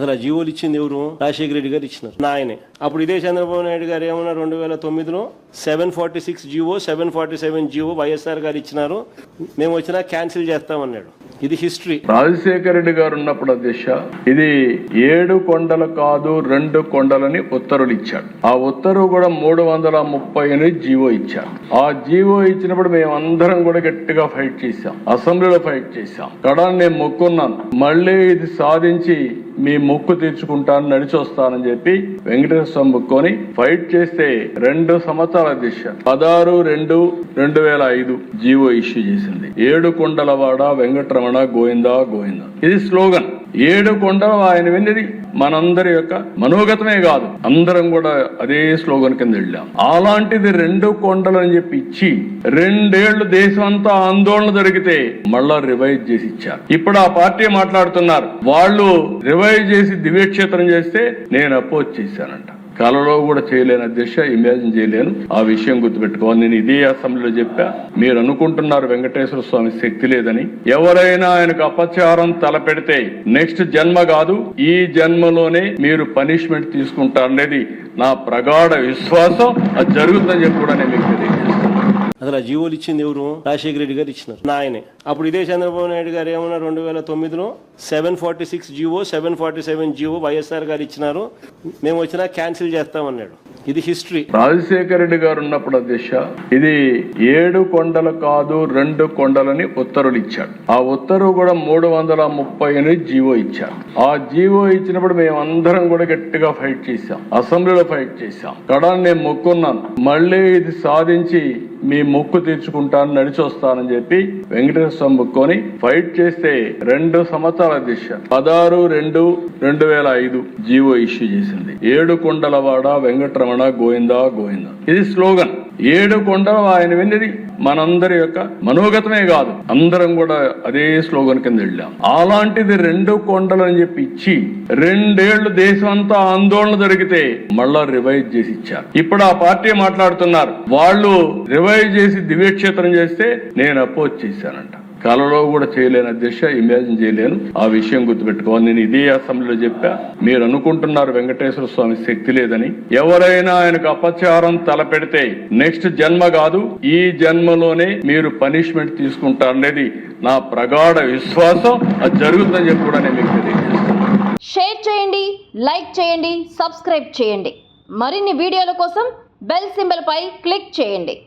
అసలు ఆ జీవోలు ఇచ్చింది ఎవరు? రాజశేఖర రెడ్డి గారు ఇచ్చినారు, నాయనే. అప్పుడు ఇదే చంద్రబాబు నాయుడు గారు ఏమన్నారు 2009లో 746 జీవో 747 జీవో వైఎస్ఆర్ గారు ఇచ్చినారు, మేము వచ్చినా క్యాన్సిల్ చేస్తామన్నాడు. ఇది హిస్టరీ. రాజశేఖర రెడ్డి గారు ఉన్నప్పుడు అధ్యక్ష ఇది 7 కొండలు కాదు 2 కొండలని ఉత్తర్వులు ఇచ్చాడు. ఆ ఉత్తర్వు కూడా 338 జీవో ఇచ్చాడు. ఆ జీవో ఇచ్చినప్పుడు మేమందరం కూడా గట్టిగా ఫైట్ చేశాం, అసెంబ్లీలో ఫైట్ చేశాం. కడాన్ని నేను మొక్కున్నాను, మళ్ళీ ఇది సాధించి మీ మొక్కు తీర్చుకుంటాను, నడిచి వస్తానని చెప్పి వెంకటేశ్వర స్వామి మొక్కుని ఫైట్ చేస్తే 2 సంవత్సరాల దిశ 16/2/2005 జీవో ఇష్యూ చేసింది. 7 కొండలవాడ వెంకటరమణ గోవిందా గోవిందా. ఇది స్లోగన్. 7 కొండలు ఆయన విన్నది మనందరి యొక్క మనోగతమే కాదు, అందరం కూడా అదే స్లోగన్ కింద వెళ్ళాం. అలాంటిది 2 కొండలు అని చెప్పి ఇచ్చి 2 ఏళ్లు దేశం అంతా ఆందోళన జరిగితే మళ్ళా రివైజ్ చేసి ఇచ్చారు. ఇప్పుడు ఆ పార్టీ మాట్లాడుతున్నారు, వాళ్ళు రివైజ్ చేసి దివ్యక్షేత్రం చేస్తే నేను అపోజ్ చేశానంట. కలలో కూడా చేయలేను అధ్యక్ష, ఇమాజిన్ చేయలేను. ఆ విషయం గుర్తుపెట్టుకోవాలి. నేను ఇదే అసెంబ్లీలో చెప్పా. మీరు అనుకుంటున్నారు వెంకటేశ్వర స్వామి శక్తి లేదని. ఎవరైనా ఆయనకు అపచారం తలపెడితే నెక్స్ట్ జన్మ కాదు, ఈ జన్మలోనే మీరు పనిష్మెంట్ తీసుకుంటారనేది నా ప్రగాఢ విశ్వాసం. అది జరుగుతుందని చెప్పి కూడా నేను మీకు తెలియజేస్తాను. అసలు ఆ జీవోలు ఇచ్చింది ఎవరు? రాజశేఖర రెడ్డి గారు ఇచ్చినారు, నాయనే. అప్పుడు ఇదే చంద్రబాబు నాయుడు గారు ఏమన్నారు 2009లో 746 జీవో 747 జీవో వైఎస్ఆర్ గారు ఇచ్చినారు, మేము వచ్చినా క్యాన్సిల్ చేస్తామన్నాడు. ఇది హిస్టరీ. రాజశేఖర రెడ్డి గారు ఉన్నప్పుడు అధ్యక్ష ఇది 7 కొండలు కాదు 2 కొండలని ఉత్తర్వులు ఇచ్చాడు. ఆ ఉత్తర్వు కూడా 338 జీవో ఇచ్చాడు. ఆ జీవో ఇచ్చినప్పుడు మేమందరం కూడా గట్టిగా ఫైట్ చేశాం, అసెంబ్లీలో ఫైట్ చేశాం. కడాన్ని నేను మొక్కున్నాను, మళ్ళీ ఇది సాధించి మీ మొక్కు తీర్చుకుంటాను, నడిచి వస్తానని చెప్పి వెంకటేశ్వర స్వామి మొక్కుని ఫైట్ చేస్తే 2 సంవత్సరాల దిశ 16/2/2005 జీవో ఇష్యూ చేసింది. 7 కొండలవాడ వెంకటరమణ గోవిందా గోవిందా. ఇది స్లోగన్. 7 కొండలు ఆయన విన్నది మనందరి యొక్క మనోగతమే కాదు, అందరం కూడా అదే స్లోగన్ కింద వెళ్ళాం. అలాంటిది 2 కొండలు అని చెప్పి ఇచ్చి 2 ఏళ్లు దేశం అంతా ఆందోళన జరిగితే మళ్ళా రివైజ్ చేసి ఇచ్చారు. ఇప్పుడు ఆ పార్టీ మాట్లాడుతున్నారు, వాళ్ళు రివైజ్ చేసి దివ్యక్షేత్రం చేస్తే నేను అపోజ్ చేశానంట. కలలో కూడా చేయలేను అధ్యక్ష, ఇమాజిన్ చేయలేను. ఆ విషయం గుర్తుపెట్టుకోవాలి. నేను ఇదే అసెంబ్లీలో చెప్పా. మీరు అనుకుంటున్నారు వెంకటేశ్వర స్వామి శక్తి లేదని. ఎవరైనా ఆయనకు అపచారం తలపెడితే నెక్స్ట్ జన్మ కాదు, ఈ జన్మలోనే మీరు పనిష్మెంట్ తీసుకుంటారనేది నా ప్రగాఢ విశ్వాసం. అది జరుగుతుందని చెప్పి కూడా నేను మీకు తెలియజేస్తాను. షేర్ చేయండి, లైక్ చేయండి, సబ్స్క్రైబ్ చేయండి. మరిన్ని వీడియోల కోసం బెల్ సింబల్ పై క్లిక్ చేయండి.